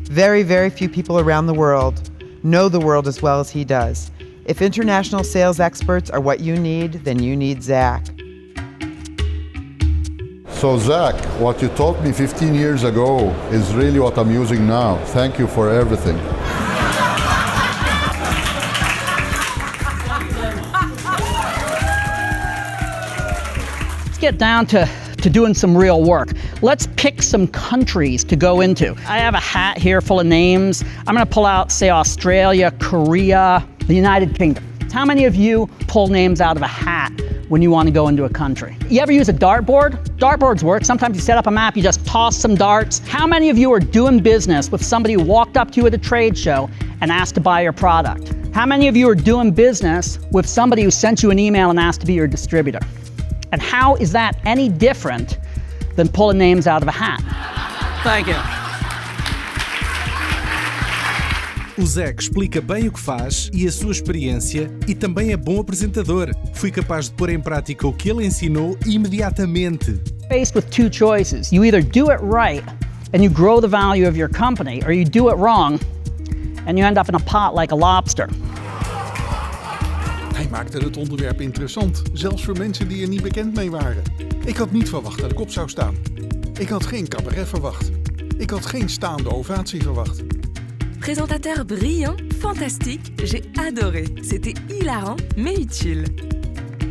Very, very few people around the world know the world as well as he does. If international sales experts are what you need, then you need Zach. So Zach, what you taught me 15 years ago is really what I'm using now. Thank you for everything. Let's get down to doing some real work. Let's pick some countries to go into. I have a hat here full of names. I'm gonna pull out, say, Australia, Korea, the United Kingdom. How many of you pull names out of a hat when you want to go into a country? You ever use a dartboard? Dartboards work. Sometimes you set up a map, you just toss some darts. How many of you are doing business with somebody who walked up to you at a trade show and asked to buy your product? How many of you are doing business with somebody who sent you an email and asked to be your distributor? And how is that any different than pulling names out of a hat? Thank you. O Zach explica bem o que faz e a sua experiência e também é bom apresentador. Fui capaz de pôr em prática o que ele ensinou imediatamente. Faced with two choices. You either do it right and you grow the value of your company, or you do it wrong and you end up in a pot like a lobster. Hij maakte het onderwerp interessant, zelfs voor mensen die er niet bekend mee waren. Ik had niet verwacht dat ik op zou staan. Ik had geen cabaret verwacht. Ik had geen staande ovatie verwacht. Présentateur brillant, fantastique, j'ai adoré. C'était hilarant, mais utile.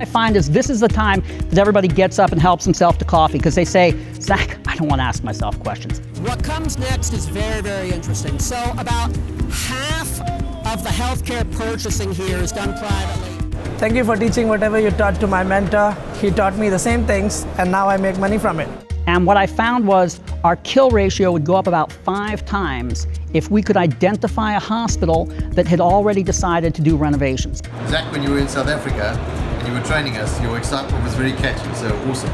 I find this is the time that everybody gets up and helps himself to coffee because they say, Zach, I don't want to ask myself questions. What comes next is very, very interesting. So about half of the healthcare purchasing here is done privately. Thank you for teaching whatever you taught to my mentor. He taught me the same things, and now I make money from it. And what I found was our kill ratio would go up about 5 times if we could identify a hospital that had already decided to do renovations. Zach, when you were in South Africa and you were training us, your excitement was very catchy, so awesome.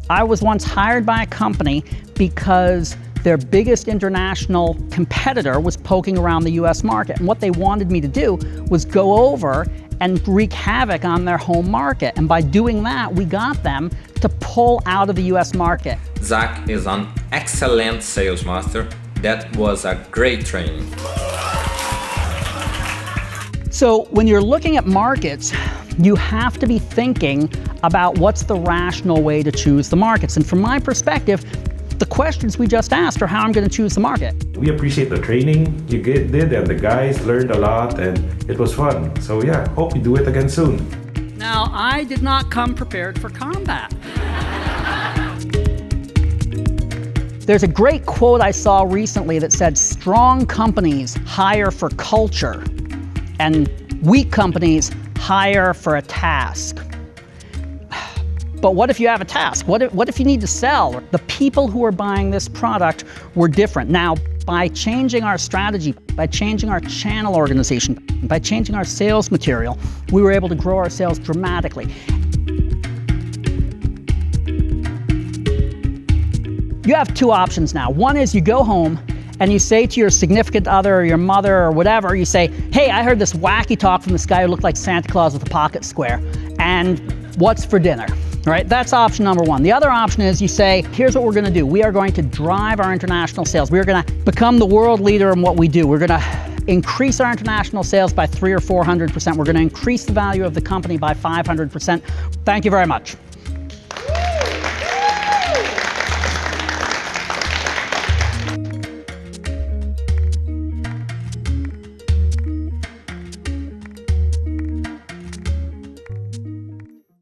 I was once hired by a company because their biggest international competitor was poking around the US market. And what they wanted me to do was go over and wreak havoc on their home market. And by doing that, we got them to pull out of the US market. Zach is an excellent sales master. That was a great training. So when you're looking at markets, you have to be thinking about what's the rational way to choose the markets. And from my perspective, the questions we just asked are how I'm going to choose the market. We appreciate the training you did, and the guys learned a lot, and it was fun. So yeah, hope you do it again soon. Now, I did not come prepared for combat. There's a great quote I saw recently that said, strong companies hire for culture, and weak companies hire for a task. But what if you have a task? What if you need to sell? The people who are buying this product were different. Now, by changing our strategy, by changing our channel organization, by changing our sales material, we were able to grow our sales dramatically. You have 2 options now. One is you go home and you say to your significant other or your mother or whatever, you say, hey, I heard this wacky talk from this guy who looked like Santa Claus with a pocket square, and what's for dinner? Right? That's option number 1. The other option is you say, here's what we're going to do. We are going to drive our international sales. We're going to become the world leader in what we do. We're going to increase our international sales by 300 or 400%. We're going to increase the value of the company by 500%. Thank you very much.